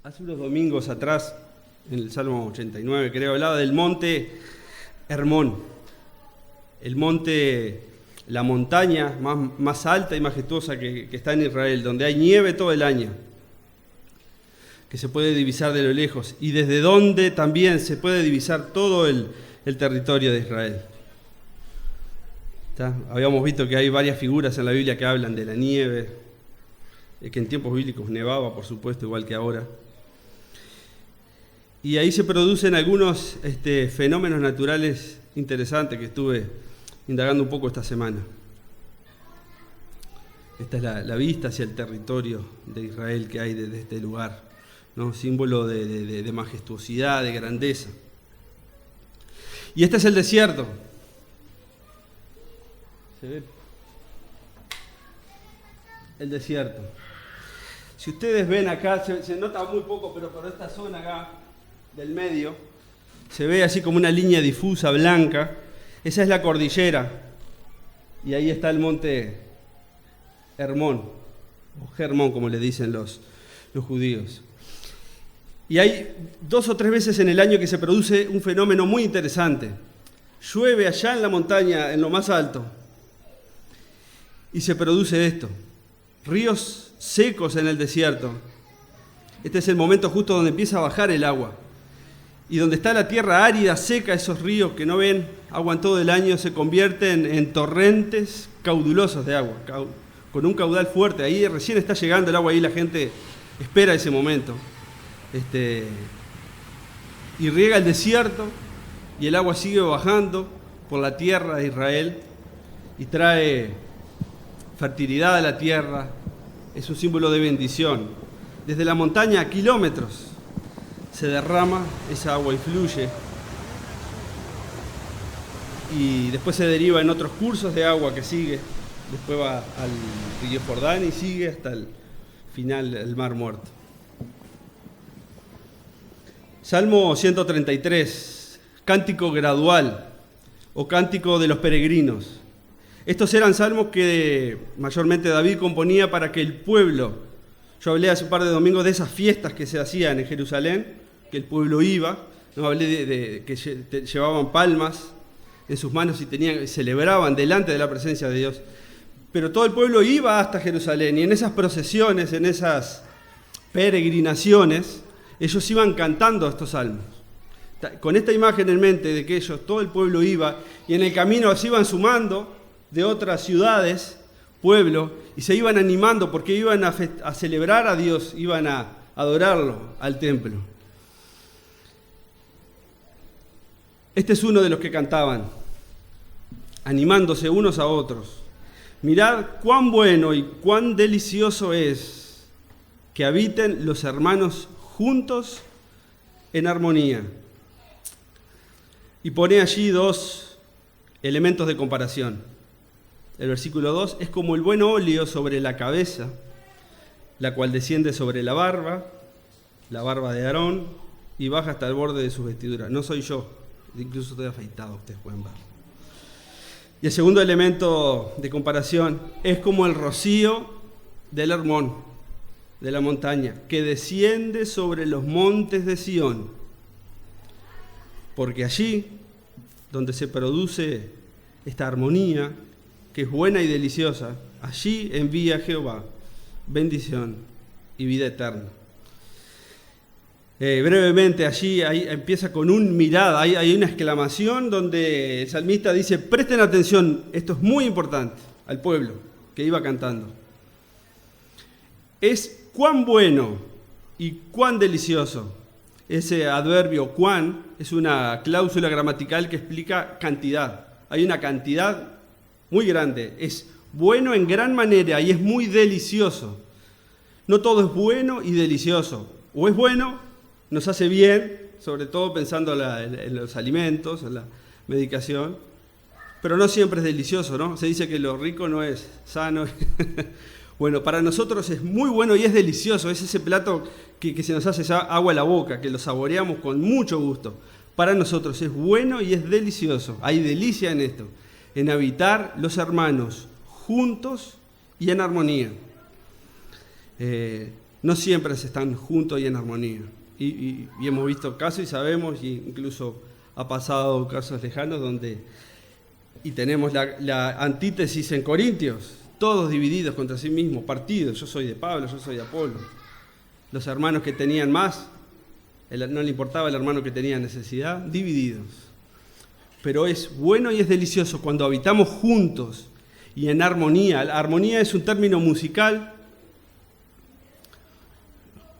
Hace unos domingos atrás, en el Salmo 89, creo, hablaba del monte Hermón. El monte, la montaña más alta y majestuosa que está en Israel, donde hay nieve todo el año, que se puede divisar de lo lejos, y desde donde también se puede divisar todo el territorio de Israel. ¿Está? Habíamos visto que hay varias figuras en la Biblia que hablan de la nieve, que en tiempos bíblicos nevaba, por supuesto, igual que ahora. Y ahí se producen algunos fenómenos naturales interesantes que estuve indagando un poco esta semana. Esta es la vista hacia el territorio de Israel que hay desde este lugar, ¿no? Símbolo de majestuosidad, de grandeza. Y este es el desierto. ¿Se ve? El desierto. Si ustedes ven acá, se nota muy poco, pero por esta zona acá del medio, se ve así como una línea difusa, blanca. Esa es la cordillera. Y ahí está el monte Hermón, o Hermón, como le dicen los judíos. Y hay 2 o 3 veces en el año que se produce un fenómeno muy interesante. Llueve allá en la montaña, en lo más alto, y se produce esto. Ríos secos en el desierto. Este es el momento justo donde empieza a bajar el agua. Y donde está la tierra árida, seca, esos ríos que no ven agua en todo el año se convierten en torrentes caudulosos de agua, con un caudal fuerte. Ahí recién está llegando el agua, ahí la gente espera ese momento. Y riega el desierto y el agua sigue bajando por la tierra de Israel y trae fertilidad a la tierra. Es un símbolo de bendición. Desde la montaña a kilómetros se derrama esa agua y fluye. Y después se deriva en otros cursos de agua que sigue. Después va al río Jordán y sigue hasta el final del Mar Muerto. Salmo 133, cántico gradual o cántico de los peregrinos. Estos eran salmos que mayormente David componía para que el pueblo, yo hablé hace un par de domingos de esas fiestas que se hacían en Jerusalén, que el pueblo iba, no hablé de que llevaban palmas en sus manos y celebraban delante de la presencia de Dios. Pero todo el pueblo iba hasta Jerusalén y en esas procesiones, en esas peregrinaciones, ellos iban cantando estos salmos. Con esta imagen en mente de que todo el pueblo iba y en el camino se iban sumando de otras ciudades, pueblo, y se iban animando porque iban a celebrar a Dios, iban a adorarlo al templo. Este es uno de los que cantaban, animándose unos a otros. Mirad cuán bueno y cuán delicioso es que habiten los hermanos juntos en armonía. Y pone allí 2 elementos de comparación. El versículo 2 es como el buen óleo sobre la cabeza, la cual desciende sobre la barba de Aarón, y baja hasta el borde de sus vestiduras. No soy yo, incluso estoy afeitado, ustedes pueden ver. Y el segundo elemento de comparación es como el rocío del Hermón, de la montaña, que desciende sobre los montes de Sión. Porque allí, donde se produce esta armonía, que es buena y deliciosa, allí envía Jehová bendición y vida eterna. Brevemente, allí empieza con un mirada, hay una exclamación donde el salmista dice, presten atención, esto es muy importante, al pueblo que iba cantando. Es cuán bueno y cuán delicioso. Ese adverbio cuán es una cláusula gramatical que explica cantidad. Hay una cantidad muy grande. Es bueno en gran manera y es muy delicioso. No todo es bueno y delicioso. O es bueno, nos hace bien, sobre todo pensando en los alimentos, en la medicación, pero no siempre es delicioso, ¿no? Se dice que lo rico no es sano. Bueno, para nosotros es muy bueno y es delicioso. Es ese plato que se nos hace ya agua a la boca, que lo saboreamos con mucho gusto. Para nosotros es bueno y es delicioso. Hay delicia en esto, en habitar los hermanos juntos y en armonía. no siempre se están juntos y en armonía. Y hemos visto casos y sabemos, y incluso ha pasado casos lejanos donde, y tenemos la antítesis en Corintios, todos divididos contra sí mismos, partidos, yo soy de Pablo, yo soy de Apolo. Los hermanos que tenían más, no le importaba el hermano que tenía necesidad, divididos. Pero es bueno y es delicioso cuando habitamos juntos y en armonía. La armonía es un término musical.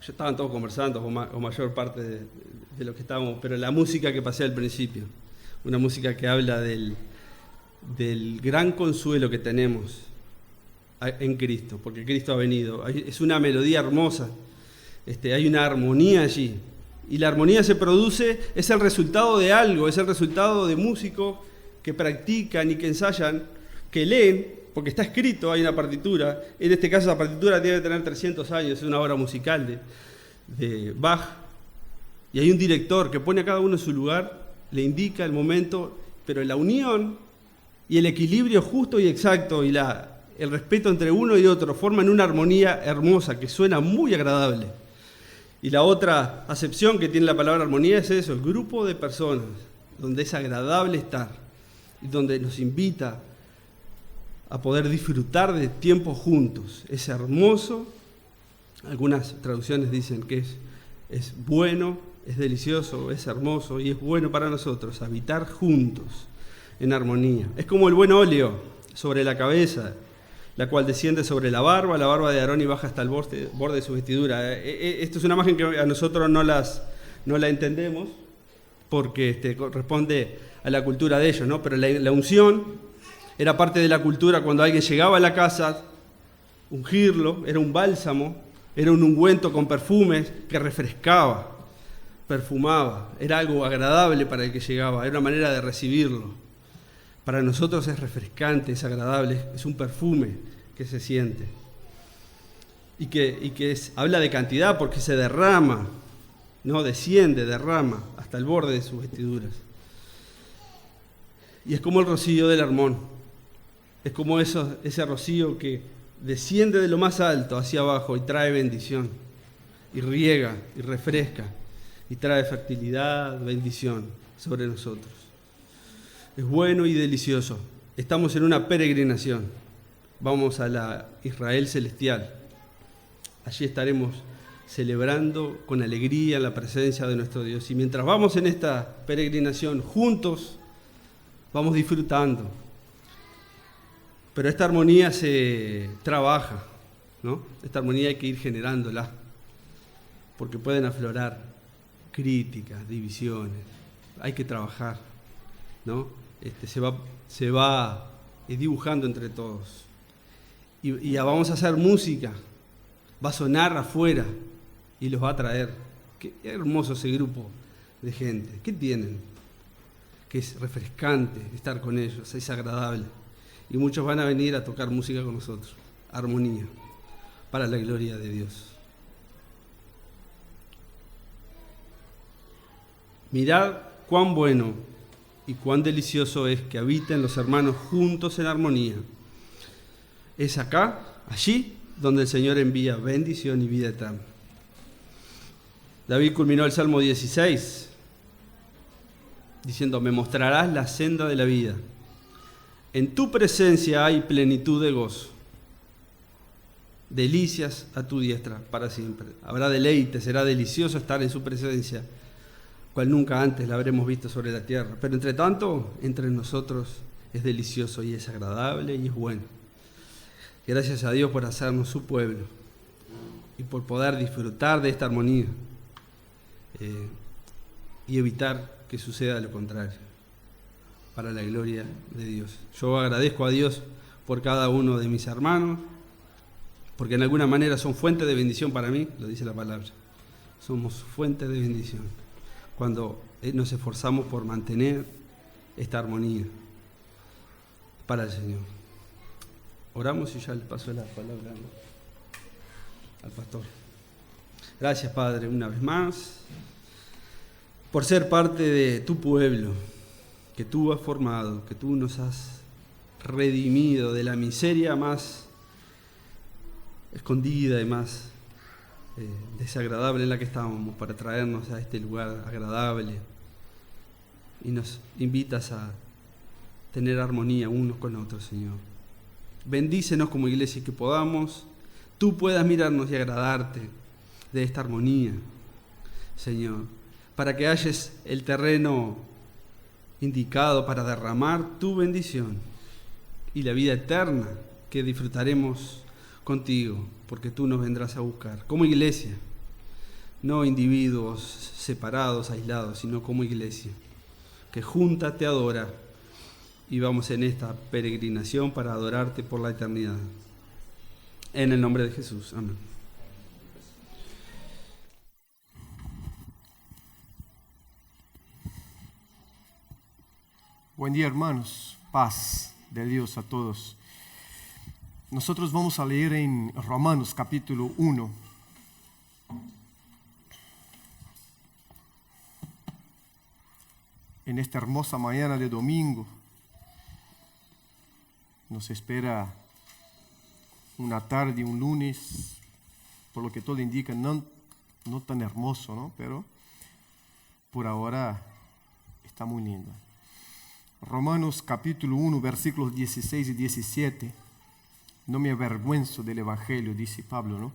Ya estaban todos conversando, o mayor parte de lo que estábamos, pero la música que pasé al principio, una música que habla del gran consuelo que tenemos en Cristo, porque Cristo ha venido. Es una melodía hermosa, hay una armonía allí. Y la armonía se produce, es el resultado de algo, es el resultado de músicos que practican y que ensayan, que leen, porque está escrito, hay una partitura. En este caso la partitura debe tener 300 años, es una obra musical de Bach. Y hay un director que pone a cada uno en su lugar, le indica el momento, pero la unión y el equilibrio justo y exacto y el respeto entre uno y otro forman una armonía hermosa que suena muy agradable. Y la otra acepción que tiene la palabra armonía es eso, el grupo de personas donde es agradable estar y donde nos invita a poder disfrutar de tiempos juntos. Es hermoso, algunas traducciones dicen que es bueno, es delicioso, es hermoso y es bueno para nosotros habitar juntos en armonía. Es como el buen óleo sobre la cabeza, la cual desciende sobre la barba de Aarón y baja hasta el borde de su vestidura. Esto es una imagen que a nosotros no la entendemos porque corresponde a la cultura de ellos, ¿no? Pero la unción era parte de la cultura cuando alguien llegaba a la casa, ungirlo, era un bálsamo, era un ungüento con perfumes que refrescaba, perfumaba, era algo agradable para el que llegaba, era una manera de recibirlo. Para nosotros es refrescante, es agradable, es un perfume que se siente. Y que habla de cantidad porque se derrama, no desciende, derrama hasta el borde de sus vestiduras. Y es como el rocío del Hermón, es como ese rocío que desciende de lo más alto hacia abajo y trae bendición, y riega, y refresca, y trae fertilidad, bendición sobre nosotros. Es bueno y delicioso. Estamos en una peregrinación. Vamos a la Israel celestial. Allí estaremos celebrando con alegría la presencia de nuestro Dios. Y mientras vamos en esta peregrinación juntos, vamos disfrutando. Pero esta armonía se trabaja, ¿no? Esta armonía hay que ir generándola, porque pueden aflorar críticas, divisiones. Hay que trabajar, ¿no? Se va dibujando entre todos. Y vamos a hacer música, va a sonar afuera y los va a traer. Qué hermoso ese grupo de gente. ¿Qué tienen? Que es refrescante estar con ellos, es agradable. Y muchos van a venir a tocar música con nosotros. Armonía, para la gloria de Dios. Mirad cuán bueno y cuán delicioso es que habiten los hermanos juntos en armonía. Es acá, allí, donde el Señor envía bendición y vida eterna. David culminó el Salmo 16 diciendo: me mostrarás la senda de la vida. En tu presencia hay plenitud de gozo. Delicias a tu diestra para siempre. Habrá deleite, será delicioso estar en su presencia, cual nunca antes la habremos visto sobre la tierra. Pero entre tanto, entre nosotros es delicioso y es agradable y es bueno. Gracias a Dios por hacernos su pueblo y por poder disfrutar de esta armonía y evitar que suceda lo contrario, para la gloria de Dios. Yo agradezco a Dios por cada uno de mis hermanos, porque en alguna manera son fuente de bendición para mí, lo dice la palabra. Somos fuente de bendición cuando nos esforzamos por mantener esta armonía para el Señor. Oramos y ya le paso la palabra al pastor. Gracias, Padre, una vez más, por ser parte de tu pueblo, que tú has formado, que tú nos has redimido de la miseria más escondida y más desagradable en la que estábamos para traernos a este lugar agradable. Y nos invitas a tener armonía unos con otros, Señor. Bendícenos como iglesia y que podamos, tú puedas mirarnos y agradarte de esta armonía, Señor, para que halles el terreno indicado para derramar tu bendición y la vida eterna que disfrutaremos contigo, porque tú nos vendrás a buscar como iglesia, no individuos separados, aislados, sino como iglesia, que junta te adora y vamos en esta peregrinación para adorarte por la eternidad. En el nombre de Jesús. Amén. Buen día, hermanos. Paz de Dios a todos. Nosotros vamos a leer en Romanos capítulo 1. En esta hermosa mañana de domingo nos espera una tarde, un lunes, por lo que todo indica, no tan hermoso, ¿no? Pero por ahora está muy lindo. Romanos capítulo 1, versículos 16 y 17. No me avergüenzo del Evangelio, dice Pablo, ¿no?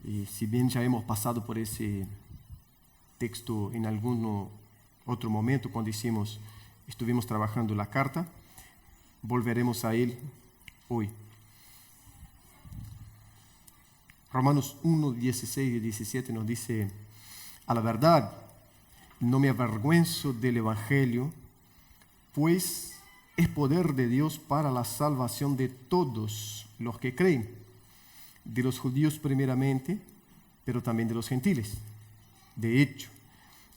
Y si bien ya hemos pasado por ese texto en algún otro momento, cuando estuvimos trabajando la carta, volveremos a él hoy. Romanos 1, 16 y 17 nos dice: a la verdad, no me avergüenzo del Evangelio, pues es poder de Dios para la salvación de todos los que creen, de los judíos primeramente, pero también de los gentiles. De hecho,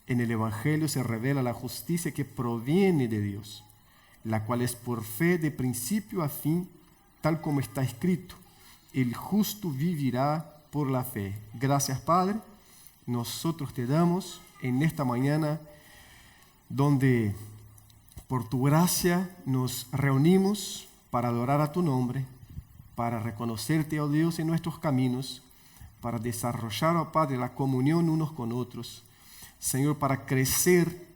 en el Evangelio se revela la justicia que proviene de Dios, la cual es por fe de principio a fin, tal como está escrito: el justo vivirá por la fe. Gracias, Padre, nosotros te damos en esta mañana donde por tu gracia nos reunimos para adorar a tu nombre, para reconocerte, oh Dios, en nuestros caminos, para desarrollar, oh Padre, la comunión unos con otros. Señor, para crecer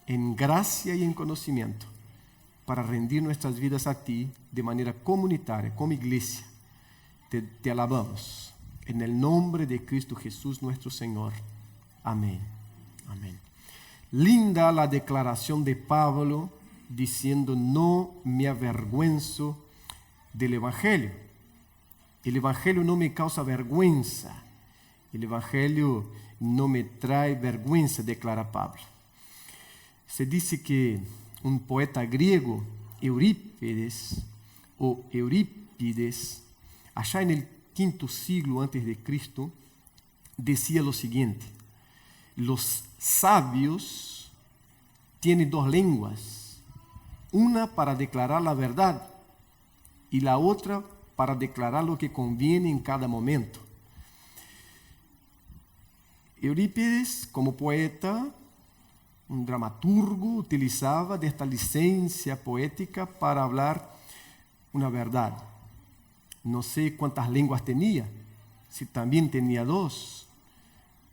en gracia y en conocimiento, para rendir nuestras vidas a ti de manera comunitaria, como iglesia. Te alabamos en el nombre de Cristo Jesús nuestro Señor. Amén. Amén. Linda la declaración de Pablo diciendo: no me avergüenzo del Evangelio. El Evangelio no me causa vergüenza. El Evangelio no me trae vergüenza, declara Pablo. Se dice que un poeta griego, Eurípides, allá en el quinto siglo antes de Cristo, decía lo siguiente: los sabios tienen dos lenguas, una para declarar la verdad y la otra para declarar lo que conviene en cada momento. Eurípides, como poeta, un dramaturgo, utilizaba de esta licencia poética para hablar una verdad. No sé cuántas lenguas tenía, si también tenía dos,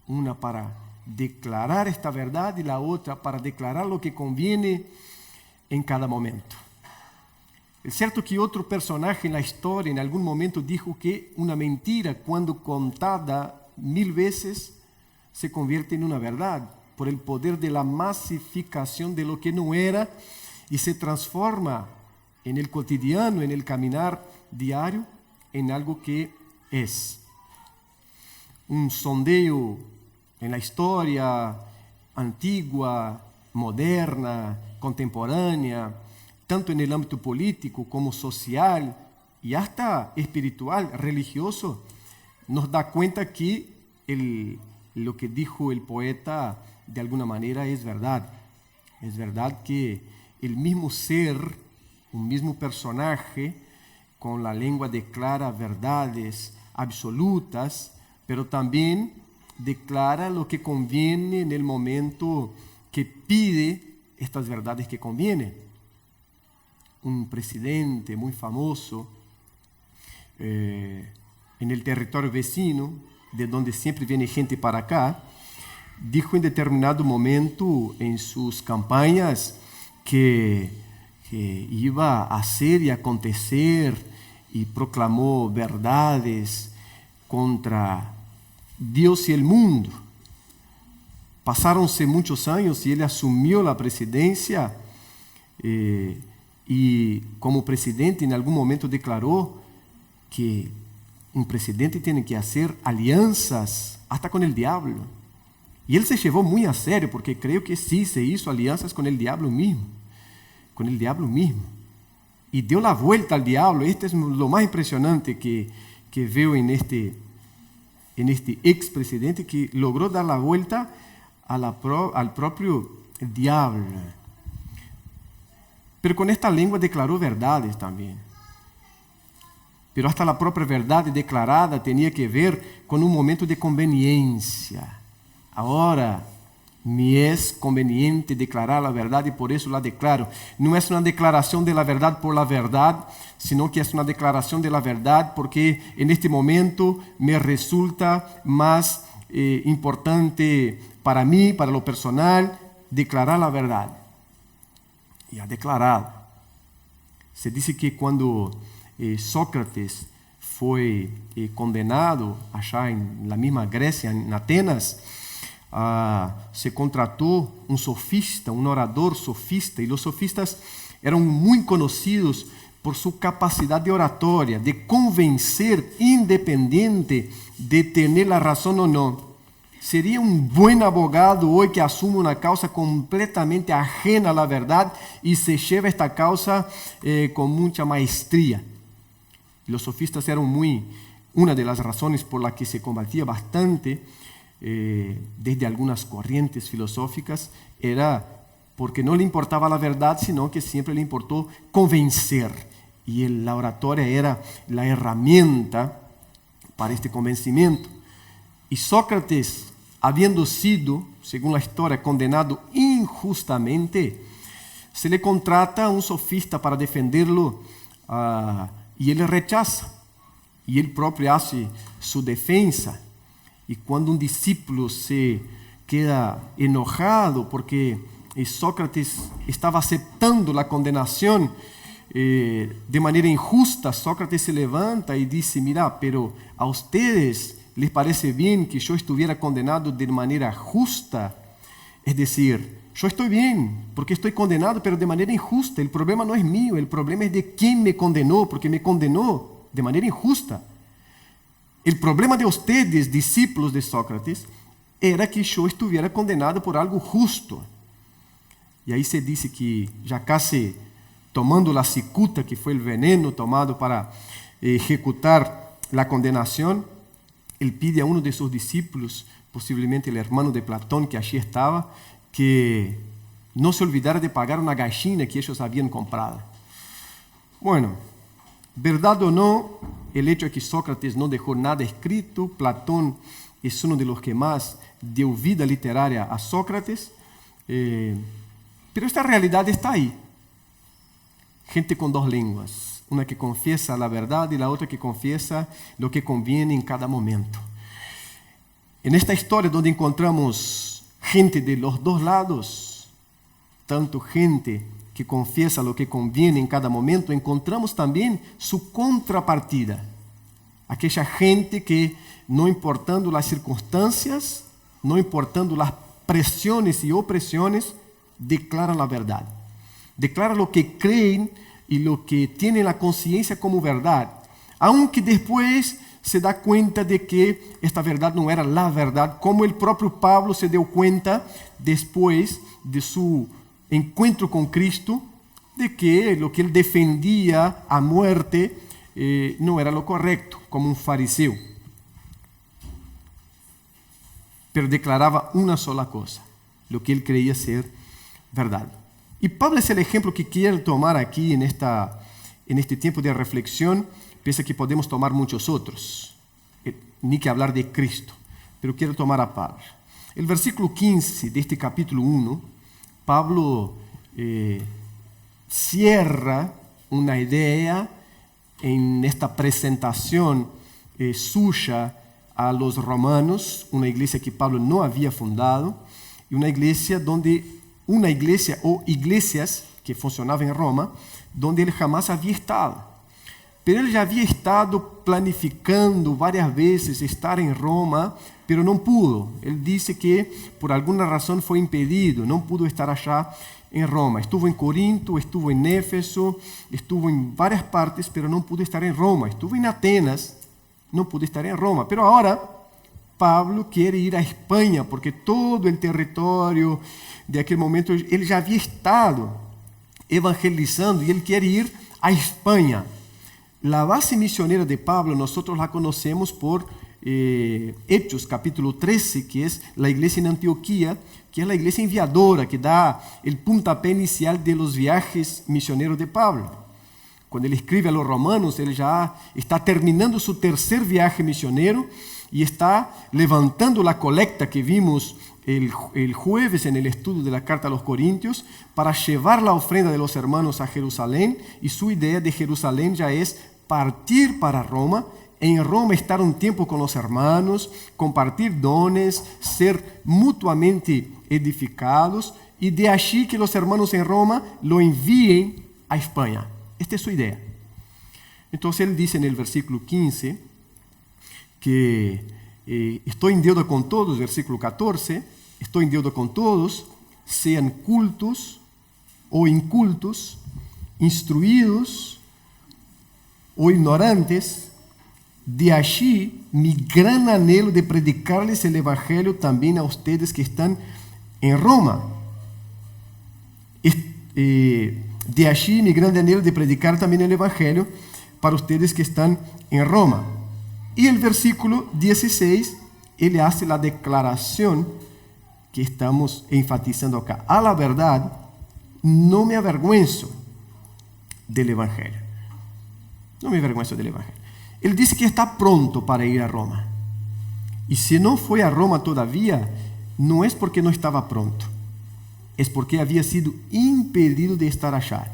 una para declarar esta verdad y la otra para declarar lo que conviene en cada momento. Es cierto que otro personaje en la historia en algún momento dijo que una mentira, cuando contada 1000 veces, se convierte en una verdad por el poder de la masificación de lo que no era y se transforma en el cotidiano, en el caminar diario, en algo que es. Un sondeo en la historia antigua, moderna, contemporánea, tanto en el ámbito político como social y hasta espiritual, religioso, nos da cuenta que lo que dijo el poeta de alguna manera es verdad. Es verdad que el mismo ser, un mismo personaje, con la lengua declara verdades absolutas, pero también declara lo que conviene en el momento que pide estas verdades que convienen. Un presidente muy famoso en el territorio vecino de donde siempre viene gente para acá, dijo en determinado momento en sus campañas que iba a hacer y acontecer y proclamó verdades contra Dios y el mundo. Pasaron-se muchos años y él asumió la presidencia y como presidente en algún momento declaró que un presidente tiene que hacer alianzas hasta con el diablo. Y él se llevó muy a serio, porque creo que sí, se hizo alianzas con el diablo mismo. Con el diablo mismo. Y dio la vuelta al diablo. Este es lo más impresionante que veo en este expresidente, que logró dar la vuelta al propio diablo. Pero con esta lengua declaró verdades también. Pero hasta la propia verdad declarada tenía que ver con un momento de conveniencia. Ahora me es conveniente declarar la verdad y por eso la declaro. No es una declaración de la verdad por la verdad, sino que es una declaración de la verdad porque en este momento me resulta más importante para mí, para lo personal, declarar la verdad. Y ha declarado. Se dice que cuando Sócrates fue condenado allá en la misma Grecia, en Atenas, se contrató un sofista, un orador sofista, y los sofistas eran muy conocidos por su capacidad de oratoria, de convencer independiente de tener la razón o no. Sería un buen abogado hoy que asume una causa completamente ajena a la verdad y se lleva esta causa con mucha maestría. Los sofistas eran una de las razones por la que se combatía bastante desde algunas corrientes filosóficas, era porque no le importaba la verdad, sino que siempre le importó convencer. Y la oratoria era la herramienta para este convencimiento. Y Sócrates, habiendo sido, según la historia, condenado injustamente, se le contrata a un sofista para defenderlo y él rechaza. Y él propio hace su defensa. Y cuando un discípulo se queda enojado porque Sócrates estaba aceptando la condenación de manera injusta, Sócrates se levanta y dice: mira, pero a ustedes les parece bien que yo estuviera condenado de manera justa. Es decir, yo estoy bien porque estoy condenado, pero de manera injusta. El problema no es mío, el problema es de quien me condenó, porque me condenó de manera injusta. El problema de ustedes, discípulos de Sócrates, era que yo estuviera condenado por algo justo. Y ahí se dice que ya casi tomando la cicuta, que fue el veneno tomado para ejecutar la condenación, él pide a uno de sus discípulos, posiblemente el hermano de Platón que allí estaba, que no se olvidara de pagar una gallina que ellos habían comprado. Bueno, verdad o no, el hecho es que Sócrates no dejó nada escrito. Platón es uno de los que más dio vida literaria a Sócrates, pero esta realidad está ahí. Gente con dos lenguas, una que confiesa la verdad y la otra que confiesa lo que conviene en cada momento. En esta historia donde encontramos gente de los dos lados, tanto gente que confiesa lo que conviene en cada momento, encontramos también su contrapartida. Aquella gente que, no importando las circunstancias, no importando las presiones y opresiones, declara la verdad. Declara lo que creen y lo que tienen la conciencia como verdad, aunque después se da cuenta de que esta verdad no era la verdad, como el propio Pablo se dio cuenta después de su encuentro con Cristo, de que lo que él defendía a muerte no era lo correcto, como un fariseo. Pero declaraba una sola cosa, lo que él creía ser verdad. Y Pablo es el ejemplo que quiero tomar aquí en este tiempo de reflexión. Piensa que podemos tomar muchos otros, ni que hablar de Cristo, pero quiero tomar a Pablo. El versículo 15 de este capítulo 1, Pablo cierra una idea en esta presentación suya a los romanos, una iglesia que Pablo no había fundado, y una iglesia o iglesias que funcionaban en Roma, donde él jamás había estado. Pero ele já havia estado planificando várias vezes estar em Roma, pero não pudo. Ele disse que por alguma razão foi impedido, não pudo estar allá em Roma. Estuvo em Corinto, estuvo em Éfeso, estuvo em várias partes, pero não pudo estar em Roma. Estuvo em Atenas, não pudo estar em Roma. Pero agora Pablo quer ir a Espanha, porque todo o território de aquele momento ele já havia estado evangelizando e ele quer ir a Espanha. La base misionera de Pablo nosotros la conocemos por Hechos capítulo 13, que es la iglesia en Antioquía, que es la iglesia enviadora, que da el puntapié inicial de los viajes misioneros de Pablo. Cuando él escribe a los romanos, él ya está terminando su tercer viaje misionero y está levantando la colecta que vimos el jueves en el estudio de la carta a los Corintios para llevar la ofrenda de los hermanos a Jerusalén, y su idea de Jerusalén ya es partir para Roma, en Roma estar un tiempo con los hermanos, compartir dones, ser mutuamente edificados, y de allí que los hermanos en Roma lo envíen a España. Esta es su idea. Entonces él dice en el versículo 15 que estoy en deuda con todos, versículo 14, estoy en deuda con todos, sean cultos o incultos, instruidos o ignorantes, de allí mi gran anhelo de predicarles el evangelio también a ustedes que están en Roma. De allí mi gran anhelo de predicar también el evangelio para ustedes que están en Roma. Y el versículo 16, él hace la declaración que estamos enfatizando acá. A la verdad, no me avergüenzo del evangelio. No me avergüenzo del evangelio. Él dice que está pronto para ir a Roma. Y si no fue a Roma todavía, no es porque no estaba pronto. Es porque había sido impedido de estar allá.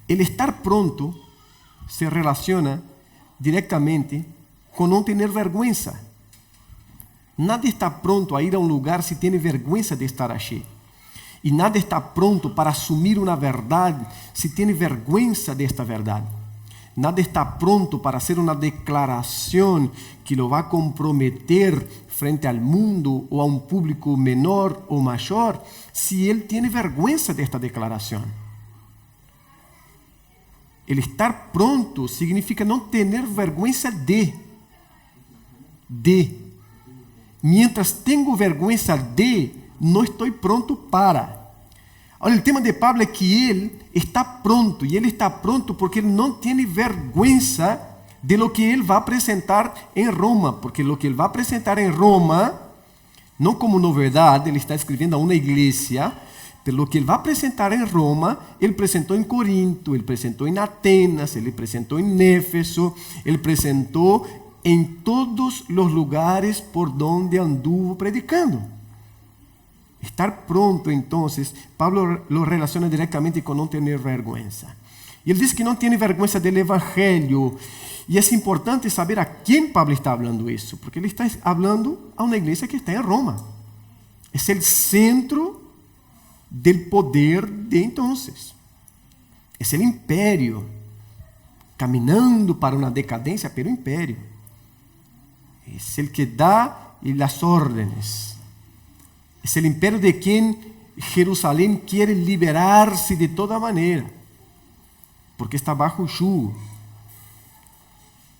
El estar pronto se relaciona directamente con no tener vergüenza. Nadie está pronto a ir a un lugar si tiene vergüenza de estar allí. Y nadie está pronto para asumir una verdad si tiene vergüenza de esta verdad. Nadie está pronto para hacer una declaración que lo va a comprometer frente al mundo o a un público menor o mayor si él tiene vergüenza de esta declaración. El estar pronto significa no tener vergüenza de. Mientras tengo vergüenza de, no estoy pronto para. Ahora, el tema de Pablo es que él está pronto, y él está pronto porque él no tiene vergüenza de lo que él va a presentar en Roma, porque lo que él va a presentar en Roma, no como novedad, él está escribiendo a una iglesia, pero lo que él va a presentar en Roma, él presentó en Corinto, él presentó en Atenas, él presentó en Éfeso, él presentó en todos los lugares por donde anduvo predicando. Estar pronto, entonces, Pablo lo relaciona directamente con no tener vergüenza. Y él dice que no tiene vergüenza del evangelio. Y es importante saber a quién Pablo está hablando eso, porque él está hablando a una iglesia que está en Roma. Es el centro del poder de entonces. Es el imperio, caminando para una decadencia, pero imperio. Es el que da las órdenes. Es el imperio de quien Jerusalén quiere liberarse de toda manera, porque está bajo yugo.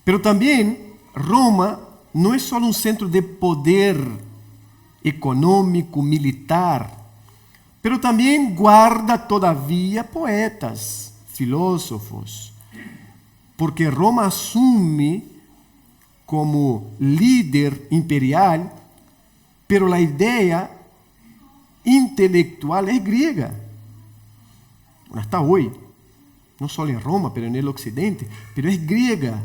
Pero también Roma no es solo un centro de poder económico, militar, pero también guarda todavía poetas, filósofos, porque Roma asume como líder imperial, pero la idea intelectual es griega. Hasta hoy, no solo en Roma, pero en el occidente, pero es griega.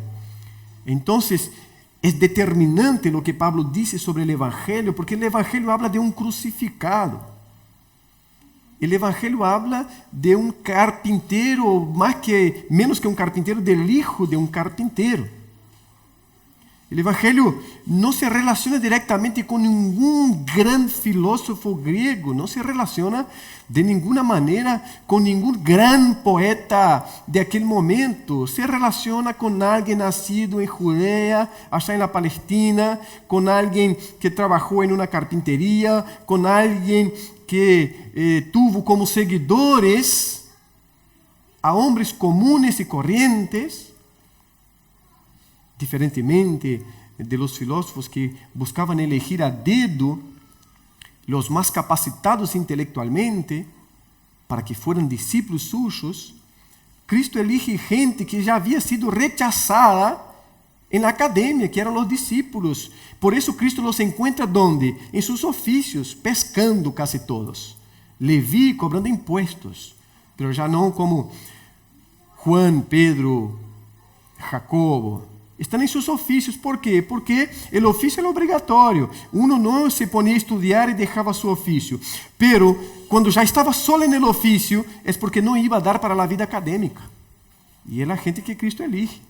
Entonces, es determinante lo que Pablo dice sobre el evangelio, porque el evangelio habla de un crucificado. El evangelio habla de un carpintero, menos que un carpintero, del hijo de un carpintero. El Evangelio no se relaciona directamente con ningún gran filósofo griego, no se relaciona de ninguna manera con ningún gran poeta de aquel momento. Se relaciona con alguien nacido en Judea, allá en la Palestina, con alguien que trabajó en una carpintería, con alguien que tuvo como seguidores a hombres comunes y corrientes, diferentemente de los filósofos que buscaban elegir a dedo los más capacitados intelectualmente para que fueran discípulos suyos. Cristo elige gente que ya había sido rechazada en la academia, que eran los discípulos. Por eso Cristo los encuentra ¿dónde? En sus oficios, pescando casi todos. Leví cobrando impuestos, pero ya no como Juan, Pedro, Jacobo. Estão em seus ofícios. Por quê? Porque o ofício era obrigatório. Uno não se ponia a estudar e deixava seu ofício. Pero, quando já estava solo no ofício, é porque não ia dar para a vida acadêmica. E é a gente que Cristo elige.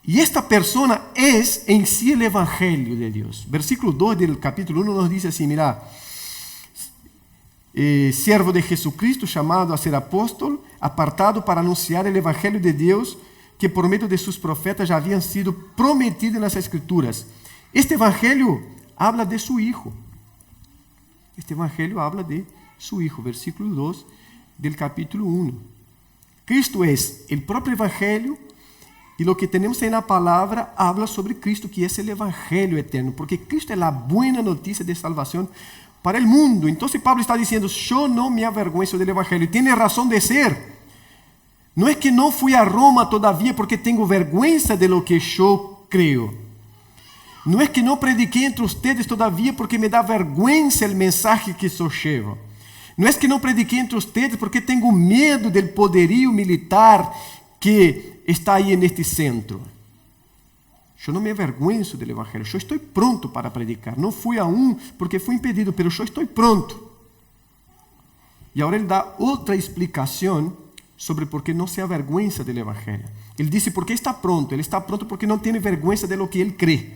E esta persona é em si o Evangelho de Deus. Versículo 2 do capítulo 1 nos diz assim, mira, servo de Jesucristo, chamado a ser apóstolo, apartado para anunciar o Evangelho de Deus, que por meio de seus profetas já haviam sido prometidos nas Escrituras. Este Evangelho habla de su Hijo. Este Evangelho habla de su Hijo. Versículo 2 del capítulo 1. Cristo é o próprio Evangelho e o que temos aí na palavra habla sobre Cristo, que é o Evangelho eterno, porque Cristo é a boa notícia de salvação para o mundo. Então, Pablo está dizendo, eu não me avergüenzo do Evangelho. Tem razão de ser. Não é que não fui a Roma todavia porque tenho vergüenza de lo que eu creio. Não é que não prediquei entre ustedes todavia porque me dá vergüenza o mensagem que eu llevo. Não é que não prediquei entre ustedes porque tenho medo do poderio militar que está aí neste centro. Eu não me avergüenzo do Evangelho. Eu estou pronto para predicar. Não fui a porque fui impedido, mas eu estou pronto. E agora ele dá outra explicação sobre por que não se avergüenza do Evangelho. Ele disse porque está pronto. Ele está pronto porque não tem vergüenza de lo que ele crê.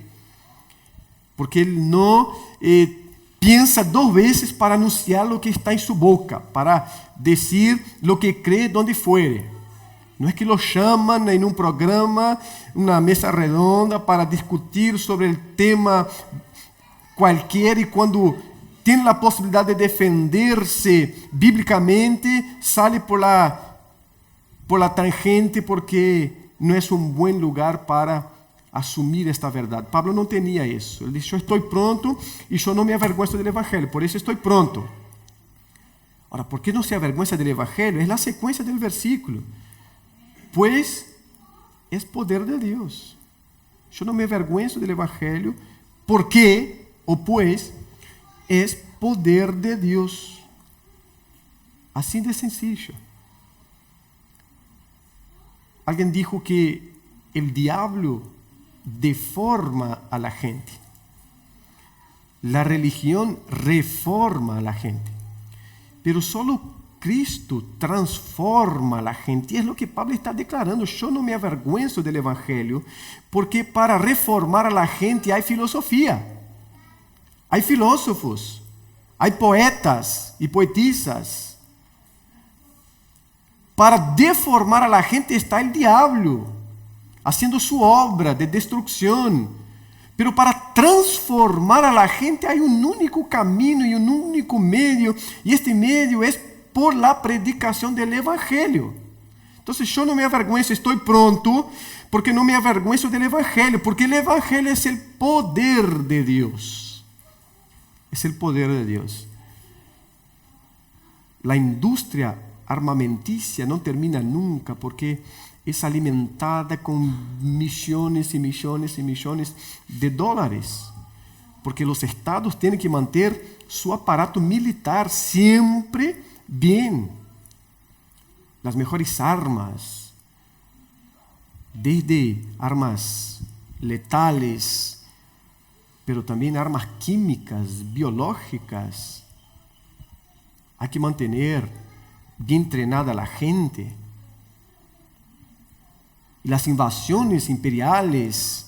Porque ele não pensa duas vezes para anunciar o que está em sua boca, para dizer o que crê donde fuere. Não é que lo chamam em programa, uma mesa redonda para discutir sobre o tema qualquer e quando tem a possibilidade de defender-se bíblicamente, sale por la tangente porque não é um bom lugar para assumir esta verdade. Pablo não tinha isso. Ele disse, eu estou pronto e eu não me avergüenzo do Evangelho, por isso estou pronto. Ora, por que não se avergüenza do Evangelho? É a sequência do versículo. Pues é poder de Deus. Eu não me avergüenzo do Evangelho porque, ou pues, é poder de Deus. Assim de sencillo. Alguém dijo que o diabo deforma a la gente. La religión reforma a la gente. Pero solo Cristo transforma a la gente. E é o que Pablo está declarando. Eu não me avergüenzo do Evangelho, porque para reformar a la gente há filosofia, há filósofos, há poetas e poetisas. Para deformar a la gente está o diabo, haciendo su obra de destrucción. Pero para transformar a la gente hay un único camino y un único medio, y este medio es por la predicación del Evangelio. Entonces yo no me avergüenzo, estoy pronto, porque no me avergüenzo del Evangelio, porque el Evangelio es el poder de Dios. Es el poder de Dios. La industria armamentícia não termina nunca, porque é alimentada com milhões e milhões e milhões de dólares, porque os estados têm que manter seu aparato militar sempre bem, as melhores armas, desde armas letales, pero também armas químicas, biológicas. Há que manter bien entrenada la gente. Y las invasiones imperiales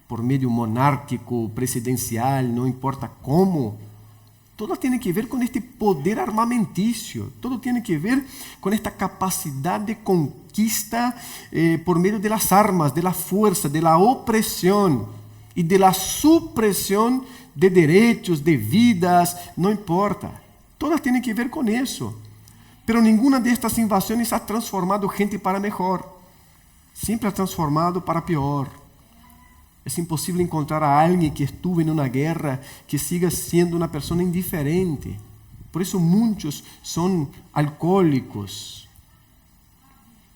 por medio monárquico, presidencial, no importa cómo, todo tiene que ver con este poder armamentício, todo tiene que ver con esta capacidad de conquista por medio de las armas, de la fuerza, de la opresión y de la supresión de derechos, de vidas, no importa. Todas tienen que ver con eso. Pero ninguna de estas invasiones ha transformado gente para mejor. Siempre ha transformado para peor. Es imposible encontrar a alguien que estuvo en una guerra que siga siendo una persona indiferente. Por eso muchos son alcohólicos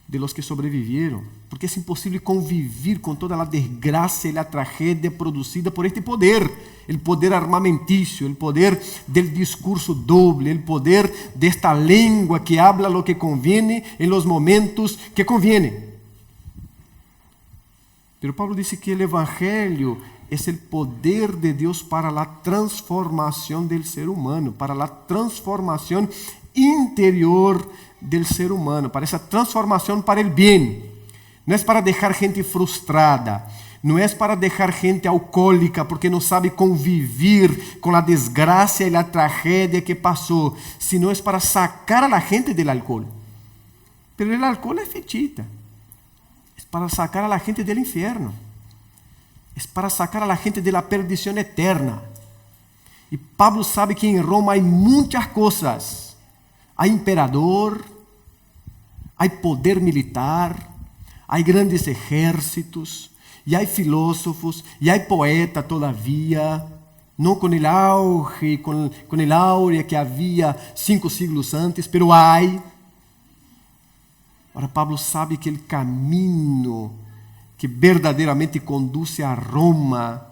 de los que sobrevivieron. Porque es imposible convivir con toda la desgracia y la tragedia producida por este poder. El poder armamentício, el poder del discurso doble, el poder de esta lengua que habla lo que conviene en los momentos que conviene. Pero Pablo dice que el Evangelio es el poder de Dios para la transformación del ser humano, para la transformación interior del ser humano, para esa transformación para el bien. No es para dejar gente frustrada, no es para dejar gente alcohólica porque no sabe convivir con la desgracia y la tragedia que pasó, sino es para sacar a la gente del alcohol. Pero el alcohol es fechita. Es para sacar a la gente del infierno. Es para sacar a la gente de la perdición eterna. Y Pablo sabe que en Roma hay muchas cosas. Hay imperador, hay poder militar, hay grandes ejércitos, y hay filósofos, y hay poetas todavía, no con el auge, con el áurea que había 5 siglos antes, pero hay. Ahora Pablo sabe que el camino que verdaderamente conduce a Roma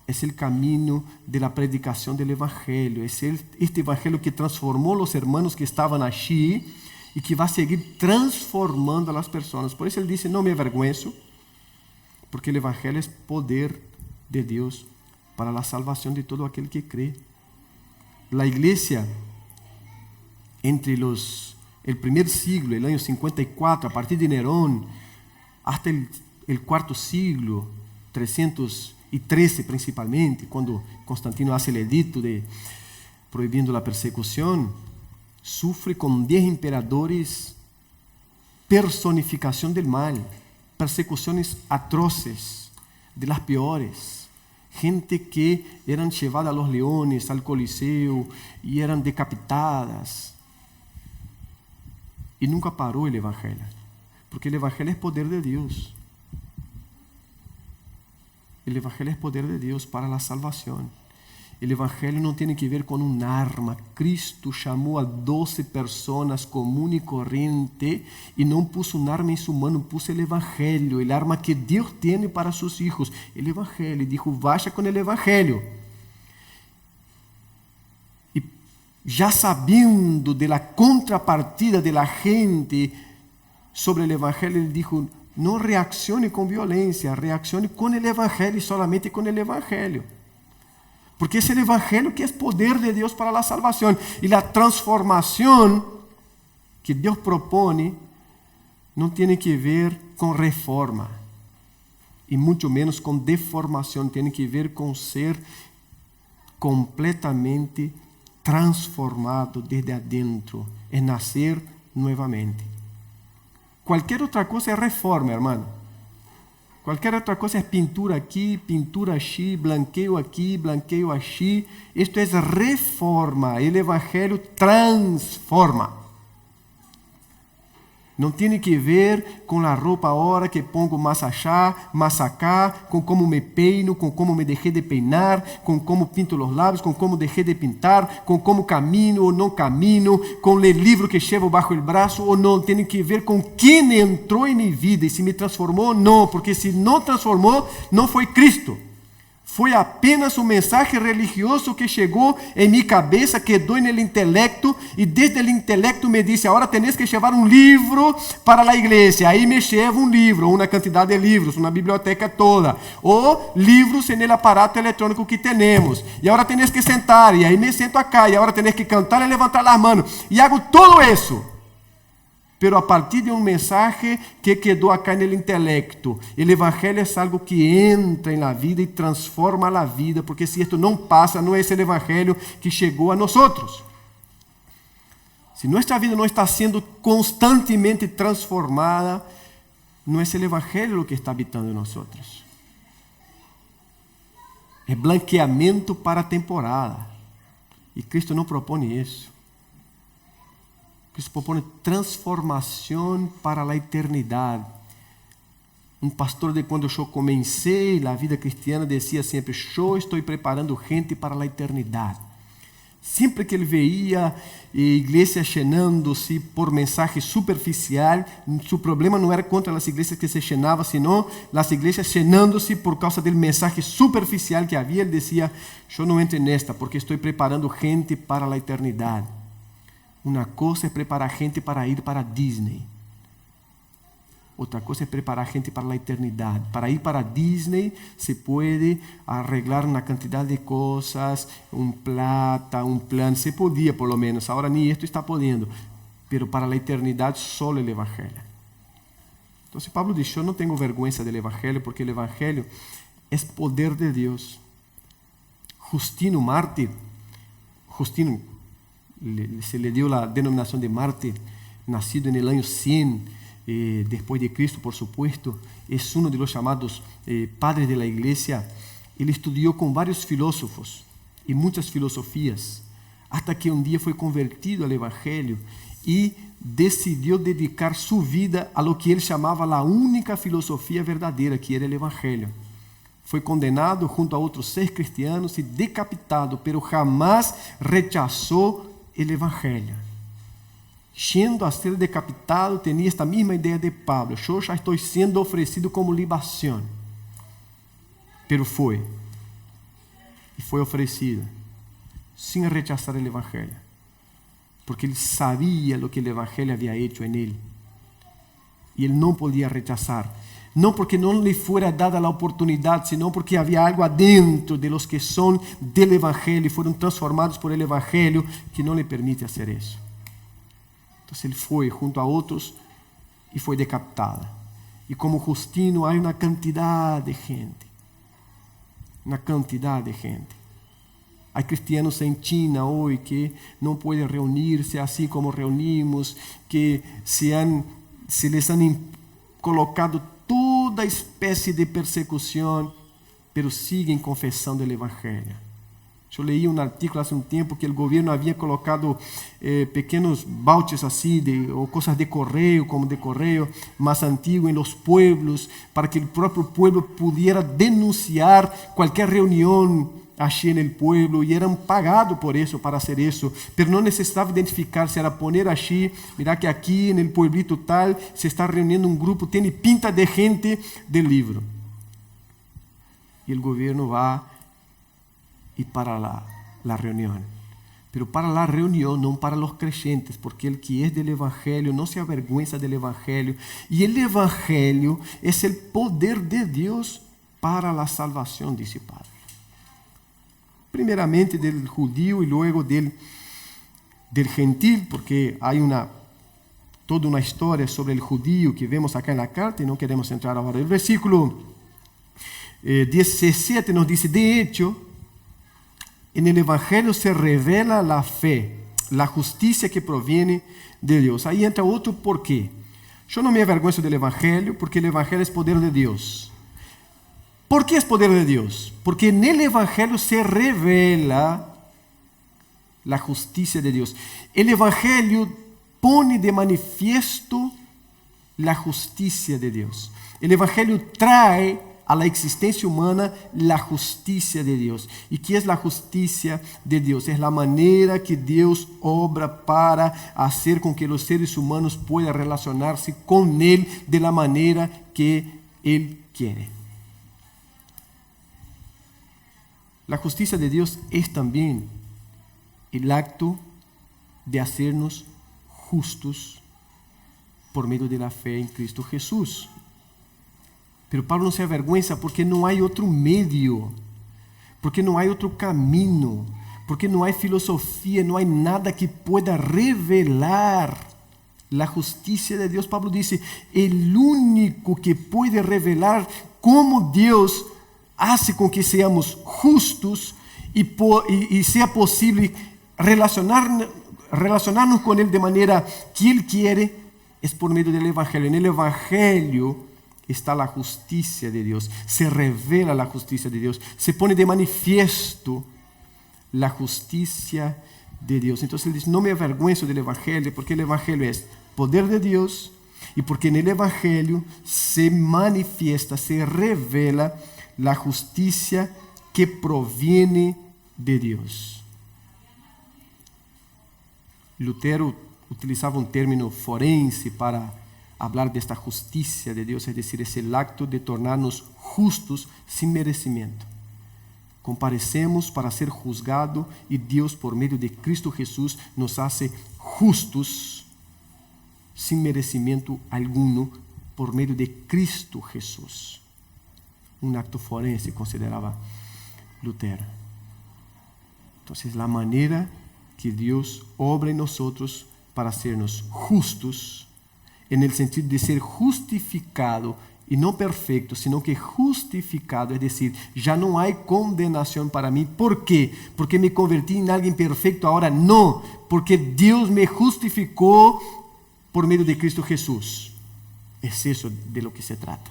es el camino de la predicación del Evangelio. Es este Evangelio que transformó los hermanos que estaban allí y que va a seguir transformando a las personas. Por eso él dice, no me avergüenzo, porque el Evangelio es poder de Dios para la salvación de todo aquel que cree. La iglesia, entre el primer siglo, el año 54, a partir de Nerón, hasta el cuarto siglo, 313 principalmente, cuando Constantino hace el edicto prohibiendo la persecución, sufre con 10 emperadores personificación del mal, persecuciones atroces, de las peores, gente que eran llevadas a los leones, al Coliseo, y eran decapitadas. Y nunca paró el Evangelio, porque el Evangelio es poder de Dios. El Evangelio es poder de Dios para la salvación. El Evangelio no tiene que ver con un arma. Cristo llamó a 12 personas común y corriente y no puso un arma en su mano, puso el Evangelio, el arma que Dios tiene para sus hijos. El Evangelio, y dijo, vaya con el Evangelio. Ya sabiendo de la contrapartida de la gente sobre el Evangelio, él dijo, no reaccione con violencia, reaccione con el Evangelio y solamente con el Evangelio. Porque es el Evangelio que es poder de Dios para la salvación. Y la transformación que Dios propone no tiene que ver con reforma, y mucho menos con deformación, tiene que ver con ser completamente transformado desde adentro, es nacer nuevamente. Cualquier otra cosa es reforma, hermano. Cualquier otra cosa es pintura aquí, pintura allí, blanqueo aquí, blanqueo allí. Esto es reforma. El Evangelio transforma. No tiene que ver con la ropa ahora que pongo más allá, más acá, con cómo me peino, con cómo me dejé de peinar, con cómo pinto los labios, con cómo dejé de pintar, con cómo camino o no camino, con el libro que llevo bajo el brazo o no. Tiene que ver con quién entró en mi vida y si me transformó o no, porque si no transformó, no fue Cristo. Fue apenas un mensaje religioso que llegó en mi cabeza, quedó en el intelecto y desde el intelecto me dice, ahora tenés que llevar un libro para la iglesia. Ahí me llevo un libro, una cantidad de libros, una biblioteca toda, o libros en el aparato electrónico que tenemos. Y ahora tenés que sentar, y ahí me siento acá, y ahora tenés que cantar y levantar las manos. Y hago todo eso. pero a partir de un mensaje que quedó acá en el intelecto. El evangelio es algo que entra en la vida y transforma la vida, porque si esto no pasa, no es el evangelio que llegó a nosotros. Si nuestra vida no está siendo constantemente transformada, no es el evangelio lo que está habitando en nosotros. Es blanqueamiento para temporada. Y Cristo no propone eso. Cristo propone transformação para a eternidade. Um pastor de quando eu comecei a vida cristiana dizia sempre: eu estou preparando gente para a eternidade. Sempre que ele veia igrejas llenando-se por mensagem superficial, seu problema não era contra as igrejas que se llenavam, senão as igrejas llenando-se por causa do mensagem superficial que havia. Ele dizia: eu não entro nesta, porque estou preparando gente para a eternidade. Uma coisa é preparar gente para ir para Disney. Outra coisa é preparar gente para a eternidade. Para ir para Disney se pode arreglar uma quantidade de coisas, plata, plano. Se podia, por lo menos. Agora nem isto está podendo. Pero para a eternidade, só o Evangelho. Então, Pablo diz: eu não tenho vergonha do Evangelho, porque o Evangelho é poder de Deus. Justino Mártir, se le dio a denominação de Mártir, nascido no ano 100, depois de Cristo, por supuesto, é um dos chamados padres de la igreja. Ele estudou com vários filósofos e muitas filosofias, até que dia foi convertido ao Evangelho e decidiu dedicar sua vida a lo que ele chamava a única filosofia verdadeira, que era o Evangelho. Foi condenado junto a outros 6 cristianos e decapitado, pero jamás rechazou o Evangelho. Sendo a ser decapitado, tinha esta mesma ideia de Pablo: eu já estou sendo oferecido como libação. Pero foi oferecido, sem rechazar o Evangelho, porque ele sabia o que o Evangelho havia hecho em ele, e ele não podia rechazar. Não porque não lhe fuera dada a oportunidade, senão porque havia algo adentro de los que são del Evangelho e foram transformados por el Evangelho que não lhe permite fazer isso. Então ele foi junto a outros e foi decapitado. E como Justino, há uma quantidade de gente. Uma quantidade de gente. Há cristianos em China hoje que não podem reunir-se assim como reunimos, que se les han colocado toda espécie de persecução, pero siguen confessando o Evangelho. Eu leí um artigo há um tempo que o governo havia colocado pequenos vouchers assim, ou coisas de correio, como de correio mais antigo, em los pueblos, para que o próprio pueblo pudiera denunciar qualquer reunião achei no pueblo, e eram pagados por isso, para fazer isso, mas não necessitava identificar-se, era poner assim: mira que aqui no pueblito tal se está reunindo um grupo, tem pinta de gente del livro. E o governo vai e para la reunião. Pero para la reunião, não para os creyentes, porque el que é del Evangelho não se avergüenza del Evangelho, e el Evangelho é o poder de Deus para a salvação, disse Pablo. Primeiramente del judío e luego del gentil, porque há toda uma história sobre o judío que vemos acá na carta e não queremos entrar agora. O versículo 17 nos diz: de hecho, en el Evangelio se revela la fe, la justicia que proviene de Deus. Aí entra outro porquê. Eu não me avergonzo do Evangelho, porque o Evangelho é poder de Deus. ¿Por qué es poder de Dios? Porque en el Evangelio se revela la justicia de Dios. El Evangelio pone de manifiesto la justicia de Dios. El Evangelio trae a la existencia humana la justicia de Dios. ¿Y qué es la justicia de Dios? Es la manera que Dios obra para hacer con que los seres humanos puedan relacionarse con Él de la manera que Él quiere. La justicia de Dios es también el acto de hacernos justos por medio de la fe en Cristo Jesús. Pero Pablo no se avergüenza porque no hay otro medio, porque no hay otro camino, porque no hay filosofía, no hay nada que pueda revelar la justicia de Dios. Pablo dice, el único que puede revelar cómo Dios hace con que seamos justos y sea posible relacionarnos con Él de manera que Él quiere, es por medio del Evangelio. En el Evangelio está la justicia de Dios, se revela la justicia de Dios, se pone de manifiesto la justicia de Dios. Entonces él dice, no me avergüenzo del Evangelio, porque el Evangelio es poder de Dios y porque en el Evangelio se manifiesta, se revela la justicia que proviene de Dios. Lutero utilizaba un término forense para hablar de esta justicia de Dios, es decir, es el acto de tornarnos justos sin merecimiento. Comparecemos para ser juzgados y Dios, por medio de Cristo Jesús, nos hace justos sin merecimiento alguno por medio de Cristo Jesús. Un acto forense, consideraba Lutero. Entonces, la manera que Dios obra en nosotros para hacernos justos, en el sentido de ser justificado, y no perfecto, sino que justificado, es decir, ya no hay condenación para mí. ¿Por qué? Porque me convertí en alguien perfecto. Ahora no, porque Dios me justificó por medio de Cristo Jesús. Es eso de lo que se trata.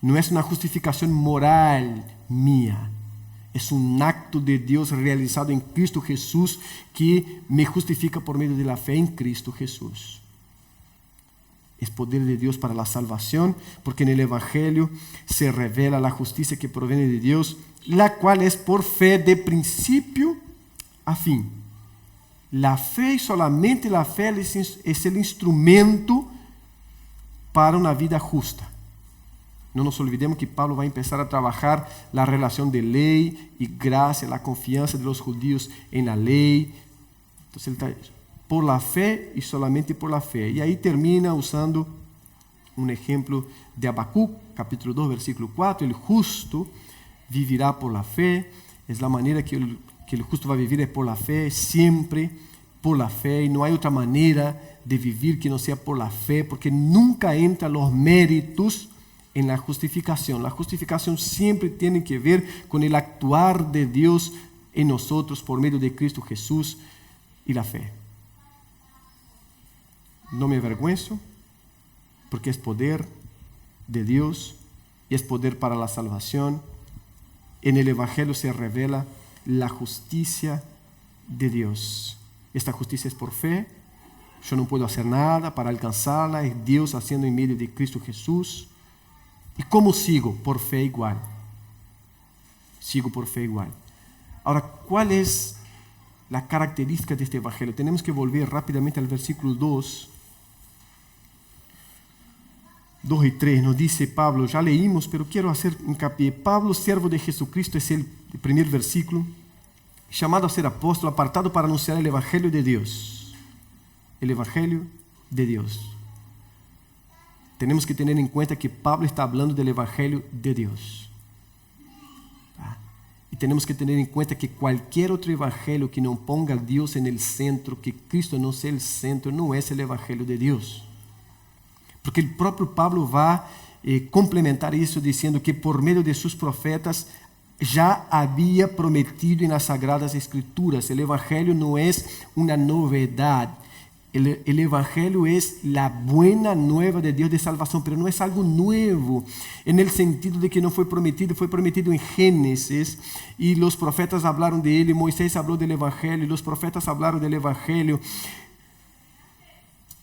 No es una justificación moral mía, es un acto de Dios realizado en Cristo Jesús que me justifica por medio de la fe en Cristo Jesús. Es poder de Dios para la salvación, porque en el Evangelio se revela la justicia que proviene de Dios, la cual es por fe de principio a fin. La fe y solamente la fe es el instrumento para una vida justa. No nos olvidemos que Pablo va a empezar a trabajar la relación de ley y gracia, la confianza de los judíos en la ley. Entonces él está por la fe y solamente por la fe. Y ahí termina usando un ejemplo de Habacuc, capítulo 2, versículo 4. El justo vivirá por la fe. Es la manera que el justo va a vivir, es por la fe, siempre por la fe. Y no hay otra manera de vivir que no sea por la fe, porque nunca entran los méritos en la justificación. La justificación siempre tiene que ver con el actuar de Dios en nosotros por medio de Cristo Jesús y la fe. No me avergüenzo, porque es poder de Dios y es poder para la salvación. En el Evangelio se revela la justicia de Dios. Esta justicia es por fe. Yo no puedo hacer nada para alcanzarla. Es Dios haciendo en medio de Cristo Jesús. ¿Y cómo sigo? Por fe igual. Sigo por fe igual. Ahora, ¿cuál es la característica de este Evangelio? Tenemos que volver rápidamente al versículo 2 y 3, nos dice Pablo, ya leímos, pero quiero hacer hincapié. Pablo, siervo de Jesucristo, es el primer versículo, llamado a ser apóstolo, apartado para anunciar el Evangelio de Dios. El Evangelio de Dios. Tenemos que tener en cuenta que Pablo está hablando del Evangelio de Dios. Y tenemos que tener en cuenta que cualquier otro evangelio que no ponga a Dios en el centro, que Cristo no sea el centro, no es el Evangelio de Dios. Porque el propio Pablo va a complementar eso diciendo que por medio de sus profetas ya había prometido en las Sagradas Escrituras. El Evangelio no es una novedad. El Evangelio es la buena nueva de Dios de salvación, pero no es algo nuevo, en el sentido de que no fue prometido en Génesis, y los profetas hablaron de él, y Moisés habló del Evangelio, y los profetas hablaron del Evangelio,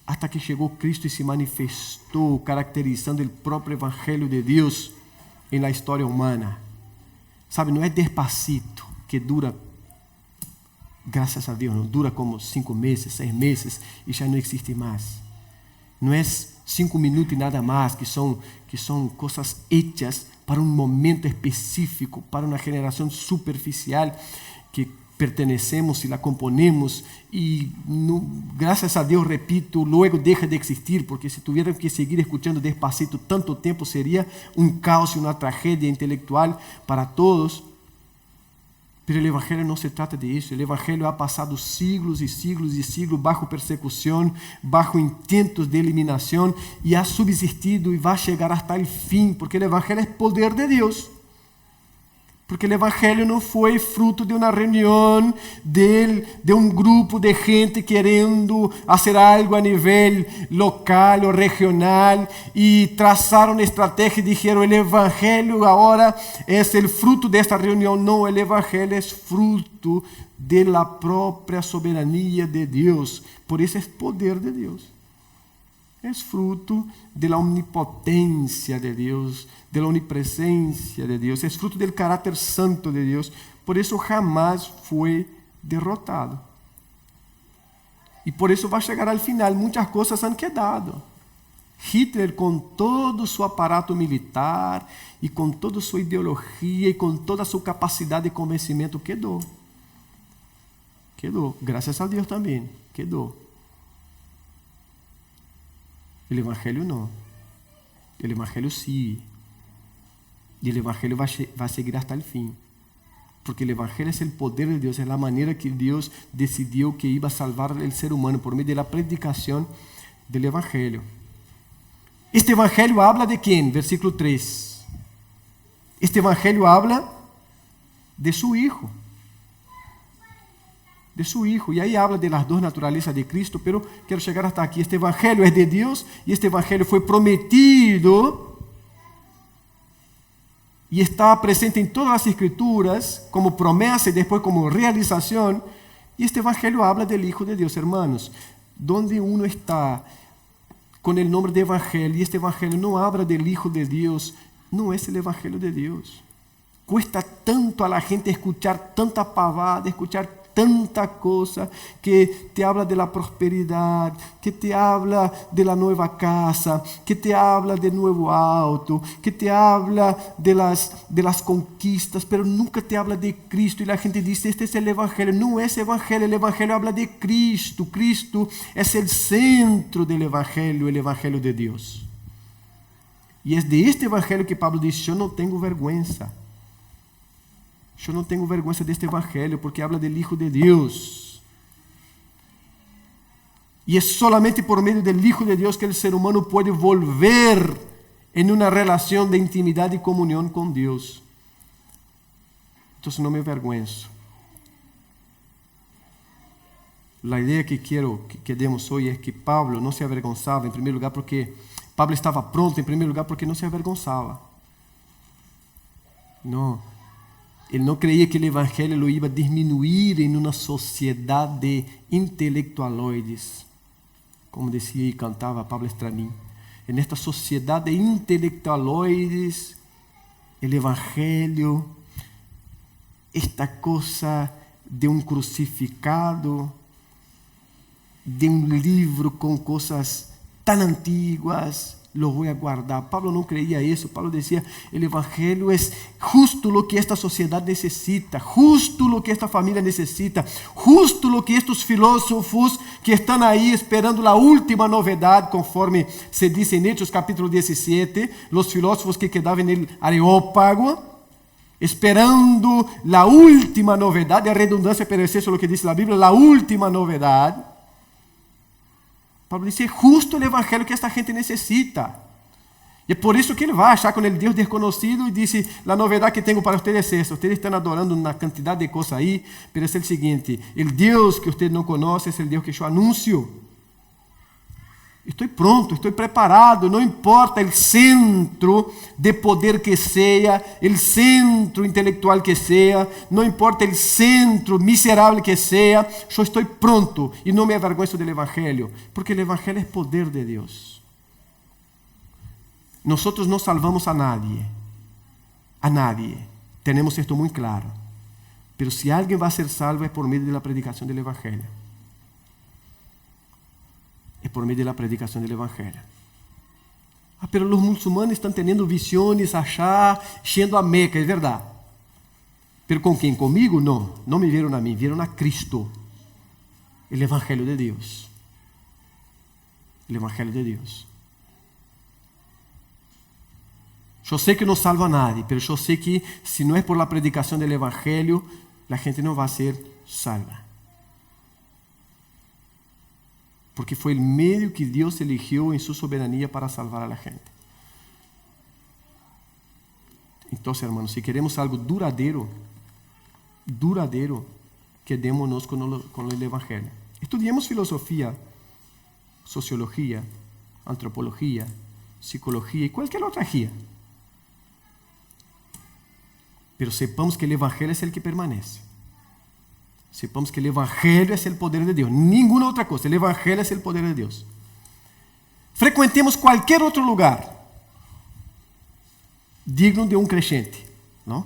hasta que llegó Cristo y se manifestó, caracterizando el propio Evangelio de Dios en la historia humana. Sabe, no es Despacito, que dura, gracias a Dios, no dura como 5 meses, 6 meses y ya no existe más. No es 5 minutos y nada más, que son cosas hechas para un momento específico, para una generación superficial que pertenecemos y la componemos y no, gracias a Dios, repito, luego deja de existir, porque si tuvieran que seguir escuchando Despacito tanto tiempo sería un caos y una tragedia intelectual para todos. Pero el Evangelio no se trata de eso. El Evangelio ha pasado siglos y siglos y siglos bajo persecución, bajo intentos de eliminación y ha subsistido y va a llegar hasta el fin, porque el Evangelio es poder de Dios. Porque el Evangelio no fue fruto de una reunión de un grupo de gente queriendo hacer algo a nivel local o regional y trazaron estrategia y dijeron el Evangelio ahora es el fruto de esta reunión. No, el Evangelio es fruto de la propia soberanía de Dios. Por eso es poder de Dios. Es fruto de la omnipotencia de Dios, de la omnipresencia de Dios, es fruto del carácter santo de Dios. Por eso jamás fue derrotado. Y por eso va a llegar al final. Muchas cosas han quedado. Hitler, con todo su aparato militar y con toda su ideología y con toda su capacidad de convencimiento, quedó. Quedó. Gracias a Dios también. Quedó. El Evangelio no. El Evangelio sí. Y el Evangelio va a seguir hasta el fin. Porque el Evangelio es el poder de Dios, es la manera que Dios decidió que iba a salvar el ser humano por medio de la predicación del Evangelio. Este Evangelio habla de quién? Versículo 3. Este Evangelio habla de su Hijo. De su Hijo, y ahí habla de las dos naturalezas de Cristo, pero quiero llegar hasta aquí. Este Evangelio es de Dios y este Evangelio fue prometido y está presente en todas las Escrituras como promesa y después como realización. Y este Evangelio habla del Hijo de Dios, hermanos. Donde uno está con el nombre de Evangelio y este Evangelio no habla del Hijo de Dios, no es el Evangelio de Dios. Cuesta tanto a la gente escuchar tanta pavada, escuchar tanta cosa que te habla de la prosperidad, que te habla de la nueva casa, que te habla del nuevo auto, que te habla de las conquistas, pero nunca te habla de Cristo. Y la gente dice, este es el Evangelio. No es Evangelio, el Evangelio habla de Cristo. Cristo es el centro del Evangelio, el Evangelio de Dios. Y es de este Evangelio que Pablo dice, yo no tengo vergüenza. Yo no tengo vergüenza de este Evangelio porque habla del Hijo de Dios. Y es solamente por medio del Hijo de Dios que el ser humano puede volver en una relación de intimidad y comunión con Dios. Entonces no me avergüenzo. La idea que quiero que demos hoy es que Pablo no se avergonzaba, en primer lugar porque Pablo estaba pronto, en primer lugar porque no se avergonzaba. No. Él no creía que el Evangelio lo iba a disminuir en una sociedad de intelectualoides, como decía y cantaba Pablo Estramín. En esta sociedad de intelectualoides, el Evangelio, esta cosa de un crucificado, de un libro con cosas tan antiguas, lo voy a guardar. Pablo no creía eso. Pablo decía, el Evangelio es justo lo que esta sociedad necesita, justo lo que esta familia necesita, justo lo que estos filósofos que están ahí esperando la última novedad, conforme se dice en Hechos capítulo 17, los filósofos que quedaban en el Areópago, esperando la última novedad, de redundancia, pero es eso lo que dice la Biblia, la última novedad. Pablo dice, es justo el Evangelio que esta gente necesita. Y es por eso que él va allá con el Dios desconocido y dice, la novedad que tengo para ustedes es esta. Ustedes están adorando una cantidad de cosas ahí, pero es el siguiente, el Dios que usted no conoce es el Dios que yo anuncio. Estoy pronto, estoy preparado, no importa el centro de poder que sea, el centro intelectual que sea, no importa el centro miserable que sea, yo estoy pronto y no me avergüenzo del Evangelio, porque el Evangelio es poder de Dios. Nosotros no salvamos a nadie, tenemos esto muy claro, pero si alguien va a ser salvo es por medio de la predicación del Evangelio. Es por medio de la predicación del Evangelio. Pero los musulmanes están teniendo visiones allá, yendo a Meca, es verdad. Pero ¿con quién? ¿Conmigo? No, no me vieron a mí, vieron a Cristo. El Evangelio de Dios. El Evangelio de Dios. Yo sé que no salva a nadie, pero yo sé que si no es por la predicación del Evangelio, la gente no va a ser salva. Porque fue el medio que Dios eligió en su soberanía para salvar a la gente. Entonces, hermanos, si queremos algo duradero, quedémonos con el Evangelio. Estudiemos filosofía, sociología, antropología, psicología y cualquier otra guía. Pero sepamos que el Evangelio es el que permanece. Sepamos que el Evangelio es el poder de Dios. Ninguna otra cosa. El Evangelio es el poder de Dios. Frecuentemos cualquier otro lugar digno de un creyente, ¿no?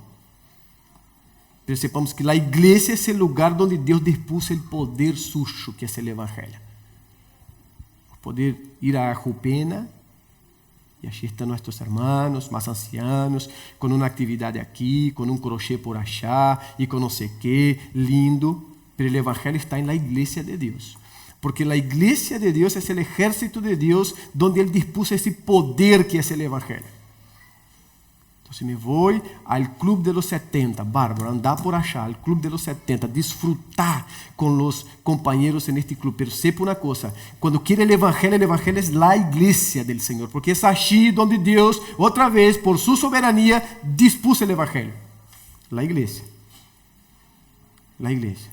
Pero sepamos que la iglesia es el lugar donde Dios dispuso el poder suyo, que es el Evangelio. Poder ir a Jupena, y allí están nuestros hermanos más ancianos, con una actividad aquí, con un crochet por allá, y con no sé qué, lindo. Pero el Evangelio está en la iglesia de Dios. Porque la iglesia de Dios es el ejército de Dios, donde Él dispuso ese poder que es el Evangelio. Entonces me voy al Club de los 70, bárbaro, andar por allá, al Club de los 70, disfrutar con los compañeros en este club. Pero sepa una cosa, cuando quiere el Evangelio es la iglesia del Señor, porque es allí donde Dios, otra vez, por su soberanía, dispuso el Evangelio. La iglesia. La iglesia.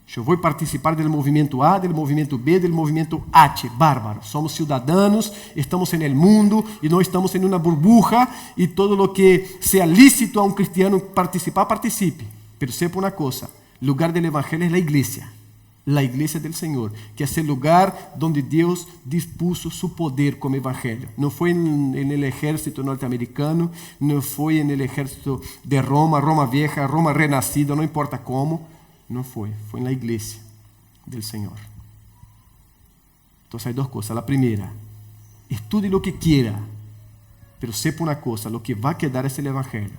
Yo voy a participar del movimiento A, del movimiento B, del movimiento H. Bárbaro. Somos ciudadanos, estamos en el mundo y no estamos en una burbuja, y todo lo que sea lícito a un cristiano participar, participe. Pero sepa una cosa, el lugar del Evangelio es la iglesia del Señor, que es el lugar donde Dios dispuso su poder como Evangelio. No fue en el ejército norteamericano, no fue en el ejército de Roma, Roma vieja, Roma renacida, no importa cómo. No fue en la iglesia del Señor. Entonces hay dos cosas. La primera, estudie lo que quiera, pero sepa una cosa, lo que va a quedar es el Evangelio.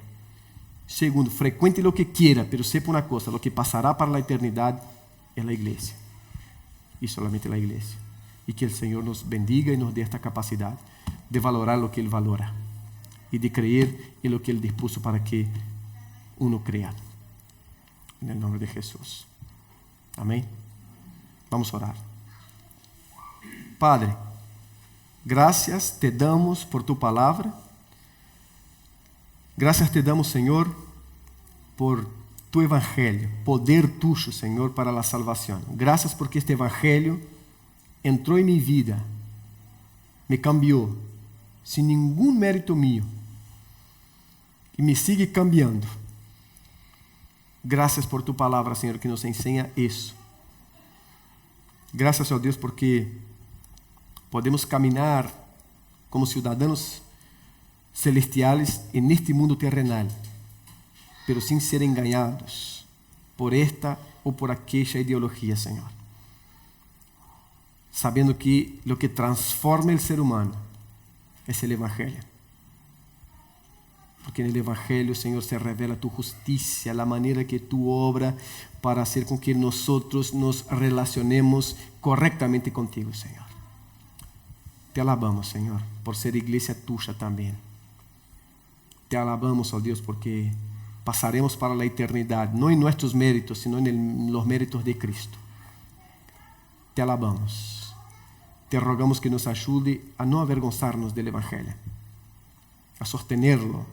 Segundo, frecuente lo que quiera, pero sepa una cosa, lo que pasará para la eternidad es la iglesia. Y solamente la iglesia. Y que el Señor nos bendiga y nos dé esta capacidad de valorar lo que Él valora y de creer en lo que Él dispuso para que uno crea. En el nombre de Jesús. Amén. Vamos a orar. Padre, gracias te damos por tu palabra. Gracias te damos, Señor, por tu evangelio, poder tuyo, Señor, para la salvación. Gracias porque este evangelio entró en mi vida, me cambió, sin ningún mérito mío, y me sigue cambiando. Gracias por tu palabra, Señor, que nos enseña eso. Gracias a Dios porque podemos caminar como ciudadanos celestiales en este mundo terrenal, pero sin ser engañados por esta o por aquella ideología, Señor. Sabiendo que lo que transforma el ser humano es el Evangelio. Porque en el Evangelio, Señor, se revela tu justicia, la manera que tú obras para hacer con que nosotros nos relacionemos correctamente contigo, Señor. Te alabamos, Señor, por ser iglesia tuya también. Te alabamos, oh Dios, porque pasaremos para la eternidad, no en nuestros méritos, sino en los méritos de Cristo. Te alabamos. Te rogamos que nos ayude a no avergonzarnos del Evangelio, a sostenerlo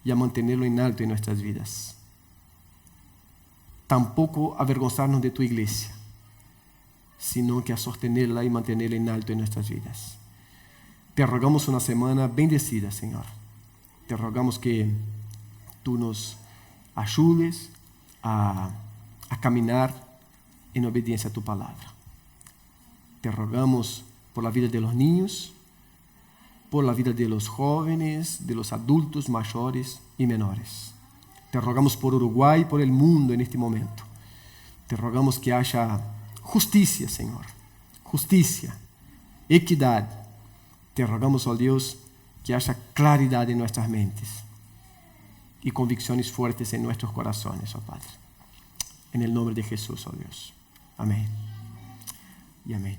y a mantenerlo en alto en nuestras vidas. Tampoco avergonzarnos de tu iglesia, sino que a sostenerla y mantenerla en alto en nuestras vidas. Te rogamos una semana bendecida, Señor. Te rogamos que tú nos ayudes a caminar en obediencia a tu palabra. Te rogamos por la vida de los niños, por la vida de los jóvenes, de los adultos mayores y menores. Te rogamos por Uruguay y por el mundo en este momento. Te rogamos que haya justicia, Señor. Justicia, equidad. Te rogamos, oh Dios, que haya claridad en nuestras mentes y convicciones fuertes en nuestros corazones, oh Padre. En el nombre de Jesús, oh Dios. Amén. Y amén.